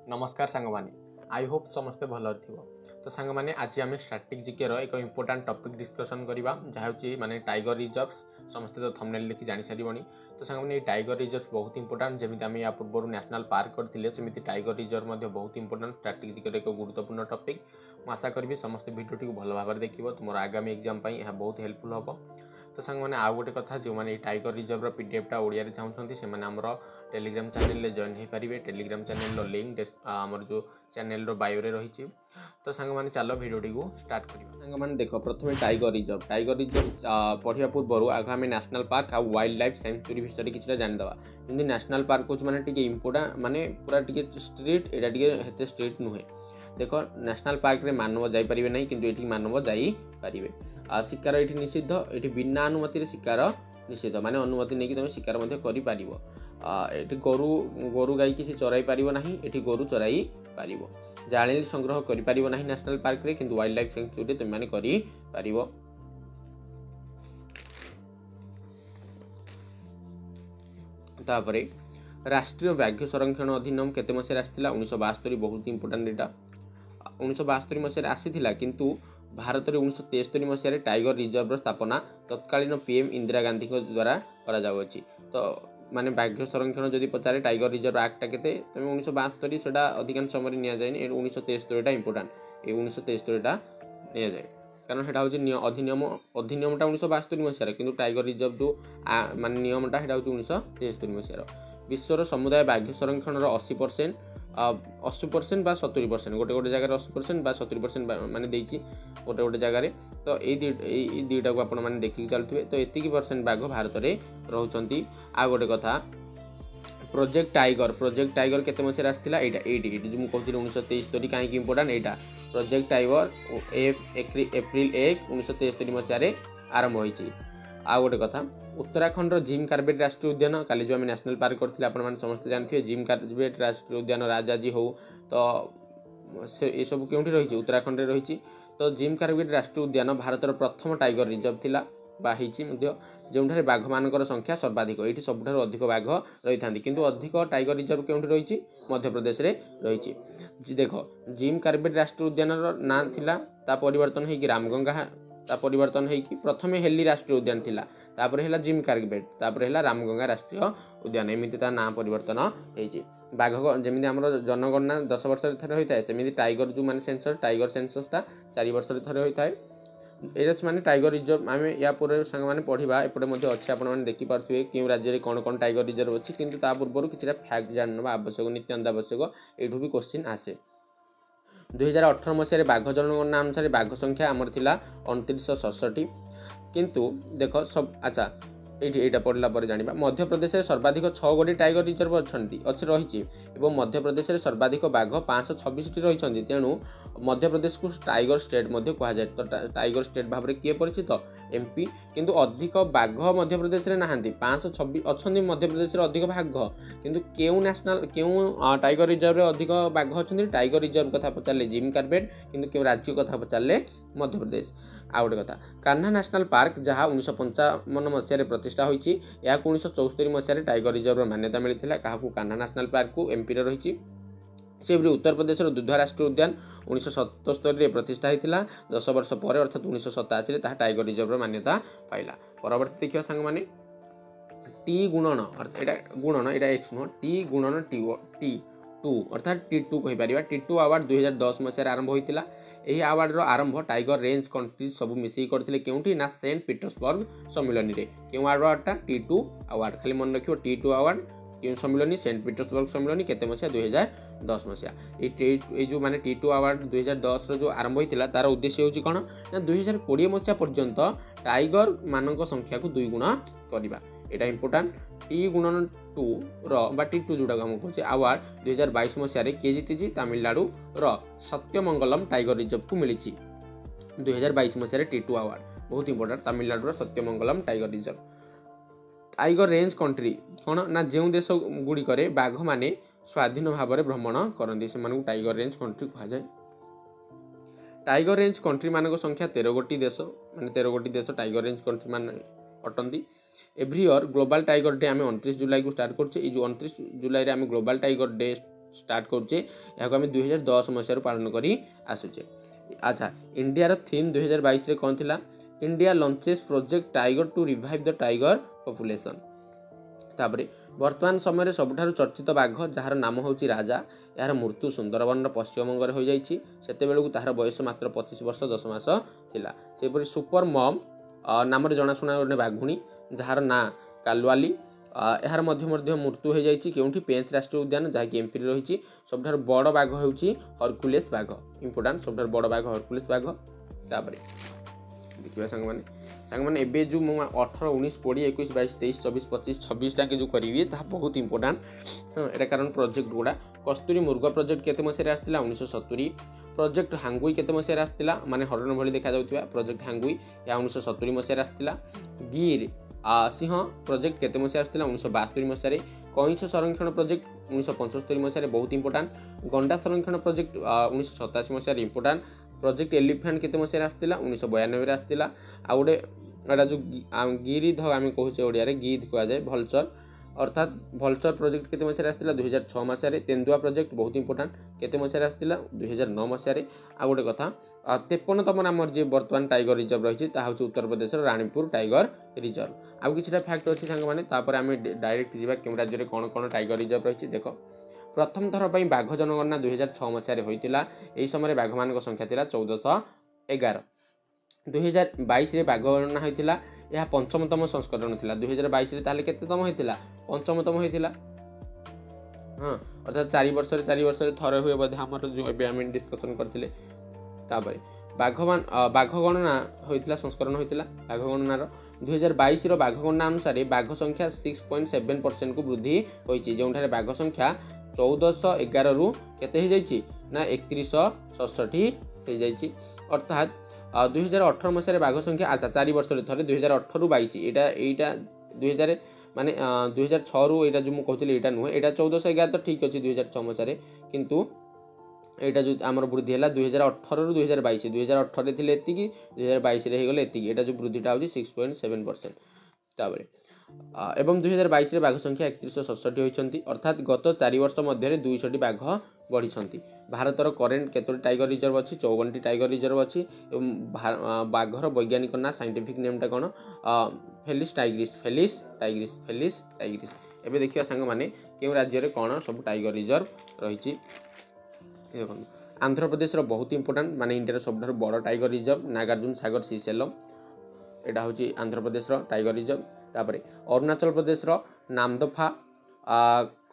नमस्कार सांगमाने I hope समस्ते भल थो। तो सांगमाने आज आम स्ट्रैटेजिक जीके एक इंपोर्टाट टॉपिक डिस्कसन करवा जहाँ माने टाइगर रिजर्व्स समस्ते तो थंबनेल देखि जानि सारिबनी। तो सांगमाने टाइगर रिजर्व्स बहुत इंपोर्टाट जमी आम या पूर्व नेशनल पार्क करते सेमती टाइगर रिजर्व बहुत इंपोर्टाट स्ट्रैटेजिक एक गुरुत्वपूर्ण टॉपिक। आशा करी समस्त भिडियो भल भाव देखिए तुम आगामी एग्जाम यह बहुत हेल्पफुल हम। तो सांग मैंने आउ गोटे कथा जो मैंने टाइगर रिजर्व पीडीएफटा ओडिया चाहते से टेलीग्राम चैनल जॉइन हो पारे। टेलीग्राम चैनल लिंक आमर जो चैनल बायो रही। तो सांग मैंने चलो भिडियोटी को स्टार्ट करवा। सांग मैंने देख प्रथम टाइगर रिजर्व पढ़ा पूर्व आग आम नेशनल पार्क आ वाइल्ड लाइफ सेंचुरी विषय किसी जानीदे। जमी नेशनल पार्क हूँ माने इंपोर्टाट माने पूरा स्ट्रीट यहाँ स्ट्रीट नुहे। देख नेशनल पार्क रे मानव जापारे ना कि ये मानव जापारे। शिकार ये निषिद्ध ये बिना अनुमति शिकार निषिद्ध माने अनुमति नहीं कि तुम शिकार कर गोरु गोरु गाई किसी चराई पार ना ये गोरु चराई पार। जाले संग्रह कर नेशनल पार्क रे किंतु वाइल्ड लाइफ सेंचुरी तुम मैंने कर। राष्ट्रीय व्याघ्र संरक्षण अधिनियम केते मसीह आसाला 1972 बहुत इंपोर्टाट एटा 1972 मसीह आसाला किंतु भारत में 1973 मसीह टाइगर रिजर्व स्थापना तत्कालीन पीएम इंदिरा गांधी द्वारा करा। तो माने व्याघ्र संरक्षण जदि पचारे टाइगर रिजर्व एक्टा के 1972 से अधिकांश समय नि जाए 1973 इंपोर्टाट ये 1973 नि जाए कारण सेटा हूँ अधिनियम अधिनियमटा 1972 मसीह किंतु टाइगर रिजर्व जो मान नियमटा सेटा हूँ 1973 मसीह। विश्वर समुदाय व्याघ्र संरक्षण 80% 80% बा 70% गोटे गोटे जगह 80% बा 70% माने देछि गोटे गोटे जगह। तो ये दुईटा को आपण माने देखि चलुथिबे। तो एतिकी परसेंट बाघ भारत में रहउछंती। आ गोटे कथा प्रोजेक्ट टाइगर केते मसीह आसाला एटा जो मु कहथि 1973 काहे इंपोर्टाट एटा प्रोजेक्ट टाइगर एप्रिल 1 1973 मसीह आरंभ होईछि। आ गोटे कथा उत्तराखंड जिम कार्बेट राष्ट्रीय उद्यान काली जो आम नेशनल पार्क करते आपने समस्त जानते हैं जिम कार्बेट राष्ट्रीय उद्यान राजाजी हो तो ये सब क्योंकि रही उत्तराखंड में रही। तो जिम कार्बेट राष्ट्रीय उद्यान भारत प्रथम टाइगर रिजर्व थिला जो बाघ मान संख्या सर्वाधिक ये सब अधिक बाघ रही था किंतु अधिक टाइगर रिजर्व क्यों रही मध्य प्रदेश में रही। देख जिम कार्बेट राष्ट्रीय उद्यान ना थिला ता परिवर्तन हो रामगंगा परिवर्तन होगी प्रथम हेली राष्ट्रीय उद्यान थिला तापर है जिम कार्बेट तापर है रामगंगा राष्ट्रीय उद्यान एमती ता ना परिवर्तन होती। बाघ जमी आम जनगणना 10 वर्ष थे होता है सेमती टाइगर जो माने सेंसस टाइगर सेंससटा 4 वर्ष थे होता है। ये माने टाइगर रिजर्व आम या पूर्व सांग मैंने पढ़ा एपटे अच्छे आपने देखिपे क्यों राज्य में कौन कौन टाइगर रिजर्व अच्छी किंतु ता पूर्व किसी फैक्ट जानवा आवश्यक नित्याନ୍ତ आवश्यक यूँ भी क्वेश्चन आसे। 2018 मसीह बाघ जनगणना अनुसार बाघ संख्या आमर थिला 2967 किंतु देख सब अच्छा ये पढ़ला जाना मध्य प्रदेश में सर्वाधिक 6 गोटी टाइगर रिजर्व अच्छी रही मध्य प्रदेश में सर्वाधिक बाघ 526 रही तेणु मध्य प्रदेश को टाइगर स्टेट कहुए। तो टाइगर स्टेट भाव में किए परिचित एमपी किंतु अधिक बाघ मध्य प्रदेश में नहांती 526 अच्छा मध्य प्रदेश में अधिक बाघ किंतु क्यों नेशनल क्यों टाइगर रिजर्व में अधिक बाघ अच्छा टाइगर रिजर्व कथा पचारे जिम कार्बेट किंतु क्यों राज्य कथा पचारे मध्य प्रदेश। आ गए कथा कान्हा नेशनल पार्क जहाँ 1955 मसीह प्रतिष्ठा होती 1974 मसीह टाइगर रिजर्व मान्यता मिलता क्या कान्हा नेशनल पार्क को एमपी रही। सेपरी उत्तर प्रदेश दुधा राष्ट्रीय उद्यान 1977 प्रतिष्ठा होता 10 वर्ष पर अर्थात 1987 टाइगर रिजर्व मान्यता पाइला। परवर्ती देखिए सांग मैंने टी गुणन अर्थात यहाँ गुणन यहाँ एक्स नुह टी गुणन टी टू अर्थात T2 कहीपर T2 अवार्ड 2010 मसीह आरंभ होता। यही अवार्ड आरंभ टाइगर रेंज कंट्रीज सब मिसिक करते क्योंकि ना सेंट पीटर्सबर्ग सम्मिलनी रे क्यों अवार्डटा T2 अवार्ड खाली मन रखियो T2 अवार्ड क्यों सम्मिलनी सेंट पीटर्सबर्ग सम्मिलनी केते मसीहा 2010 मसीहा ये जो माने T2 अवार्ड 2010 जो आरंभ होता तार उद्देश्य होची कौन ना 2020 मसीहा पर्यंत टाइगर मानक संख्या को 2 गुण करवा एटा इंपोर्टाट। टी गुणन 2 T2 जोटा आम कहे अवार्ड 2022 मसीह किए जीति तमिलनाडु सत्यमंगलम टाइगर रिजर्व को मिली 2022 मसीह T2 अवार्ड बहुत important Tamil Nadu Sathyamangalam tiger reserve. Tiger range country कौन ना जो देश गुड़िक बाघ माने स्वाधीन भाव में भ्रमण करती से टाइगर रेंज कंट्री कहुए। टाइगर रेंज कंट्री मान संख्या 13 गोटी देश माने 13 गोटी देश टाइगर रेंज कंट्री मान अटंती। Every year global tiger day आम 29 जुलाई को स्टार्ट करछे। जो 29 जुलाई आम ग्लोबल टाइगर डे स्टार्ट करुचे यहाँ आम 2010 मसीह पालन कर आसुचे। अच्छा इंडियार थीम 2022 रे कौन थिला India launches project tiger to revive the tiger population. तापरे वर्तमान समय सबुठारु चर्चित बाघ जार नाम होची राजा यार मृत्यु सुंदरबन पश्चिमबंग हो जाइछि सेते बेलकु तार बयस मात्र 25 वर्ष 10 मास थिला। सेपरि सुपर मम नाम जनाशुना गोटे बाघुणी जार ना कालवाली यार मृत्यु हो जाइछि केउठी पेंच राष्ट्रीय उद्यान जहाँकि एमपी रही। सबुठारु बड़ बाघ होउछि हरकुलेस बाघ इंपोर्टाट सबुठारु बड़ बाघ हरकुलेस बाघ। तापरे देखिबा सांग माने एबे जो 18 19 20 21 22 23 24 25 26 टाके जो करिवे ता बहुत इंपोर्टाट एटा कारण प्रोजेक्ट गुडा कस्तूरी मुर्ग प्रोजेक्ट केते मसे आस्तिला 1970। प्रोजेक्ट हांगुई केते मसे आस्तिला माने हरण भली देखा जाउतबा प्रोजेक्ट हांगुई या 1970 मसे आस्तिला। गिर सिंह प्रोजेक्ट केते मसे आस्तिला 1972 मसे। कइंछ संरक्षण प्रोजेक्ट 1975 मसे बहुत इंपोर्टाट। गंडा संरक्षण प्रोजेक्ट 1987 मसे इंपोर्टाट। प्रोजेक्ट एलिफेंट केते मसे आस्तिला 1992 रे आस्तिला। आ गोटे एटा जो गिरिध आम कहूचे ओडिया रे गिध कह जाए भलचर अर्थात भलचर प्रोजेक्ट केते मसे आस्तिला 2006 मसे। तेंदुआ प्रोजेक्ट बहुत इंपोर्टाट केते मसे आस्तिला 2009 मसे। आ गोटे कथा 53तम नाम जे वर्तमान टाइगर रिजर्व रही है उत्तर प्रदेश रानीपुर टाइगर रिजर्व। आउ किछटा फैक्ट अच्छी सांग मैंने आम डायरेक्ट जावा केउं राज्य में कौन कौन टाइगर रिजर्व रही। देख प्रथम थर पर बाघ जनगणना 2006 मसीह होता। यही समय बाघ मान संख्या था 1411। 2022 रे बाघ गणना होता यह पंचमतम संस्करण था। 2022 ताले केतेतम होता पंचमतम होता। हाँ अर्थात 4 वर्ष थरे हुए बोधे आम जो आम डिस्कसन करते। बाघ गणना होता संस्करण होता बाघ गणनार 2022 बाघ गणना अनुसार बाघ संख्या 6.7% को वृद्धि होती जो बाघ संख्या 1411 रु केते ना 3167 हो जाइए। अर्थात 2018 मसीह बाघ संख्या अच्छा 4 वर्ष थे 2018 रु 22 यहाँ 2000 माने 2006 रु यहाँ जो मुझे कहती यहाँ नुहे यहाँ 1411 तो ठीक अच्छे 2006 मसीह किंतु यहाँ जो आमर वृद्धि है 2018 रु 2022 2018 थे एति 2022 होगले यहाँ जो वृद्धिटा हो 6.7%। तापर एवं 2022 बाघ संख्या 3167 होती अर्थात गत 4 वर्ष मध्य 200 बाघ बढ़ी। भारतर करेन्ट केतोटी टाइगर रिजर्व अच्छी 54टी टाइगर रिजर्व अच्छी। बाघर वैज्ञानिक ना साइंटिफिक नेमटा कौन Felis tigris Felis tigris Felis tigris. एबे देखिया सांग माने केउ राज्य रे कौन सब टाइगर रिजर्व रही। देखो आंध्र प्रदेश बहुत इंपोर्टाट माने इंडिया सब बड़ टाइगर रिजर्व नागार्जुन सागर सीसेलम यहाँ हूँ आंध्र प्रदेश टाइगर रिजर्व। तापर अरुणाचल प्रदेश नामदफा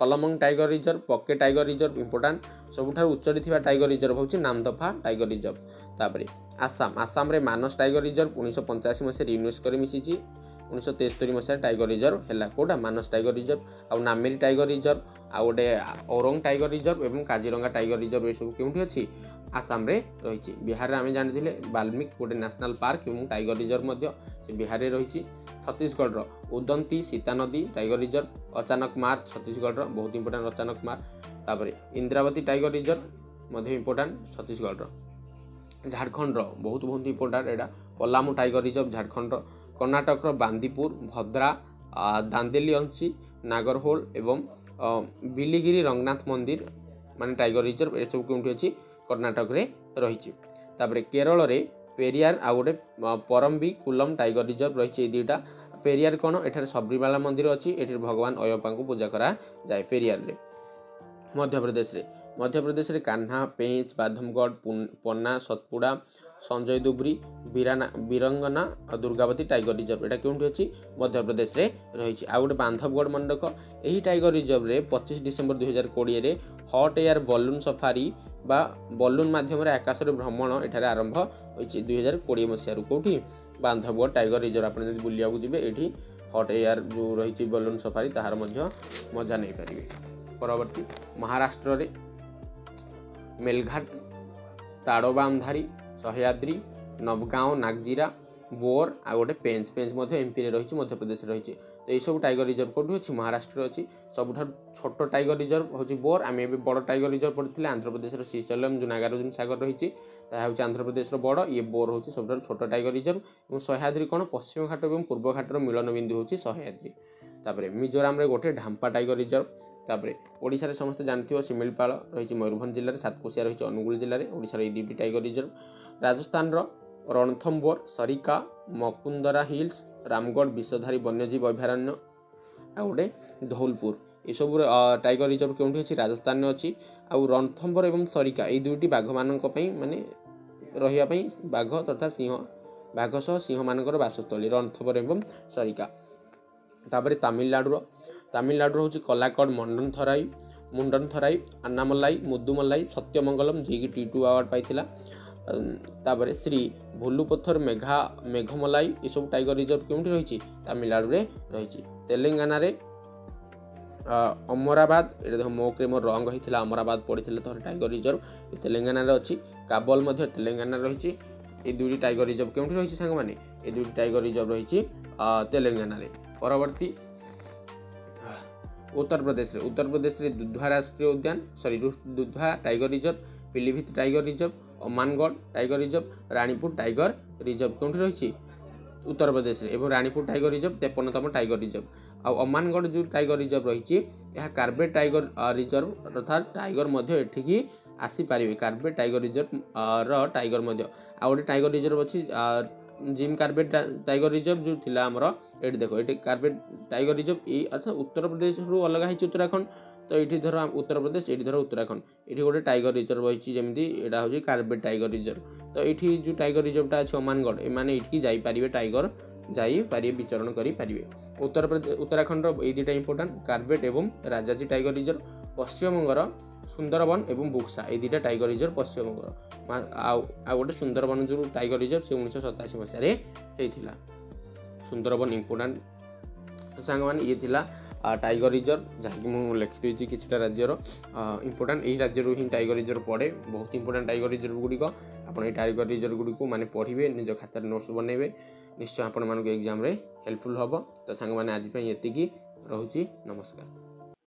कलमंग टाइगर रिजर्व पके टाइगर रिजर्व इंपोर्टाट सबुठ उच्चरे थी टाइगर रिजर्व हूँ नामदफा टाइगर रिजर्व। तापर आसाम रे मानस टाइगर रिजर्व 1985 मसीह यूनेस्को रे मिसी 1973 मसीह टाइगर रिजर्व है कोटा मानस टाइगर रिजर्व आउ नामेरी टाइगर रिजर्व आ गोटे औरंग टाइगर रिजर्व एवं काजीरंगा टाइगर रिजर्व ये सब केउठी अच्छी आसाम रे रही। बिहार में आम जानी बाल्मीक गोटे नेशनल पार्क और टाइगर रिजर्व से बिहार में रही। छत्तीसगढ़ उदंती सीता नदी टाइगर रिजर्व अचानक मार छत्तीसगढ़ बहुत इंपोर्टाट अचानक मार। तापर Indravati tiger reserve important Chhattisgarh. Jharkhand बहुत बहुत इंपोर्टाट एटा पलामू टाइगर रिजर्व झारखंड। कर्णाटक बांदीपुर भद्रा दांदेली अंशी नागरहोल एवं बिलीगिरी रंगनाथ मंदिर माने टाइगर रिजर्व ये सब क्योंकि अच्छी कर्णाटक रे रही। तापर केरल रे पेरियार आ गोटे परम्बी कुलम टाइगर रिजर्व रही। दुईटा पेरियार कौन एठारे सबरीमाला मंदिर अच्छी एठी भगवान अयप्पा को पूजा करा जाए पेरियार रे। मध्य प्रदेश रे कान्हा पेंच बाधमगढ़ पन्ना सतपुड़ा संजय दुबरी बीरंगना दुर्गावती टाइगर रिजर्व यहाँ क्योंकि अच्छी मध्य प्रदेश रे रही। आ गोटे बांधवगढ़ मंडक यही टाइगर रिजर्व रे 25 डिसेम्बर 2020 रे हट एयर बलून सफारी बा बलून माध्यम आकाश भ्रमण एठार आरंभ होती 2020 मसीह कौटी बांधवगढ़ टाइगर रिजर्व। आप बुलिया जी ये हट एयर जो रही बलून सफारी तार मजा नहीं पारे। परवर्ती महाराष्ट्र रे मेलघाट ताड़ोबामधारी सह्याद्री नवगांव नागजीरा बोर आ गोटे पेंच पेंच एमपी रे रही मध्य प्रदेश रही। तो ये सब टाइगर रिजर्व कौटी अच्छी महाराष्ट्र अच्छी। सबुठ छोट टाइगर रिजर्व हूँ बोर आम ए बड़ टाइगर रिजर्व पढ़ी आंध्र प्रदेश श्रीशैलम जो नागार्जुन सागर रही आंध्र प्रदेश बड़ ये बोर हूँ सब छोट टाइगर रिजर्व और सह्याद्री कौन पश्चिम घाट और पूर्व घाटर मिलन बिंदु हूँ सह्याद्री। तापर मिजोराम रे गोटे ढांपा टाइगर रिजर्व तापर ओडिशा रे समस्त जानथिबो शिमिलपाल रहिछि मयूरभंज जिल्ला रे, सातकोशिया रहिछि अनुगुल जिल्ला रे। ओडिशा रे 2टी टाइगर रिजर्व। राजस्थान रो रणथंबोर, सरिका, मकुंदरा हिल्स, रामगढ़ विषधारी वन्यजीव अभयारण्य आ गोटे धौलपुर ये सब टाइगर रिजर्व केउंठी अछि राजस्थान में अछि। आ रणथंबोर एवं सरिका ये 2टी बाघ मानक पई माने रहिया पई बाघ तथा सिंह बाघ सह सिंह मानकर वासस्थली रणथंबोर एवं सरिका। तापर तमिलनाडु हूँ कलाकड़, मुंडनथराई, अन्नामलाई, मुदुमलाई, सत्यमंगलम जी T2 अवार्ड पाइथिला। तापर श्री भुलुपथर, मेघमलाई ये सब टाइगर रिजर्व केउंठी रहिछि तमिलनाडु रे रहिछि। तेलंगाना रे अमराबाद ये देखो मोक मोर रंग होता अमराबाद पड़े थोड़े टाइगर रिजर्व ये तेलंगाना रे अच्छी। काबल मध्य तेलंगाना रही। ये 2टी टाइगर रिजर्व केउंठी रही सांग माने ये 2टी टाइगर रिजर्व रही तेलंगाना रे। परवर्ती उत्तर प्रदेश रे दुध्वा राष्ट्रीय उद्यान Dudhwa tiger reserve, Pilibhit tiger reserve, Amangarh tiger reserve, Ranipur tiger reserve केउंठी रही उत्तर प्रदेश रे। एवं रानीपुर टाइगर रिजर्व 53तम टाइगर रिजर्व। आ अमानगढ़ जो टाइगर रिजर्व रही कार्बेट टाइगर रिजर्व अर्थात टाइगर मध्य एठिकी आसी पारिबे। कार्बेट टाइगर रिजर्व टाइगर मध्य आ गोटे टाइगर रिजर्व अच्छी जिम कार्बेट टाइगर रिजर्व जो थिला हमर एठी देखो एठी कार्बेट टाइगर रिजर्व ये अर्थात उत्तर प्रदेश रु अलग है उत्तराखंड। तो ये धर उत्तर प्रदेश ये धर उत्तराखंड ये गोटे टाइगर रिजर्व रही जमी यहाँ हूँ कार्बेट टाइगर रिजर्व। तो ये जो टाइगर रिजर्वटा अच्छे अमानगढ़ एमाने ये जापारे टाइगर जापारे विचरण करें। उत्तर प्रदेश उत्तराखंड ये 2टा इंपोर्टाट कार्बेट एवं राजाजी टाइगर रिजर्व। पश्चिमबंगर सुंदरबन एवं बुक्सा ये 2टा टाइगर रिजर्व पश्चिमबंग। आ गोटे सुंदरबन जो टाइगर रिजर्व से 1987 मसीह होता। सुंदरबन इंपोर्टाट सांग मैंने ये थिला टाइगर रिजर्व जहाँकि मुझे लिखी किसी राज्यर इंपोर्टाट यही राज्य ही टाइगर रिजर्व पड़े। बहुत इंपोर्टाट टाइगर रिजर्व गुड़िक आप टाइगर रिजर्व गुड़िक माने पढ़े निज खातार नोट्स बनइबे निश्चय आपण मानक एग्जाम रे हेल्पफुल हम। तो सांग मैंने आज ये रोची नमस्कार।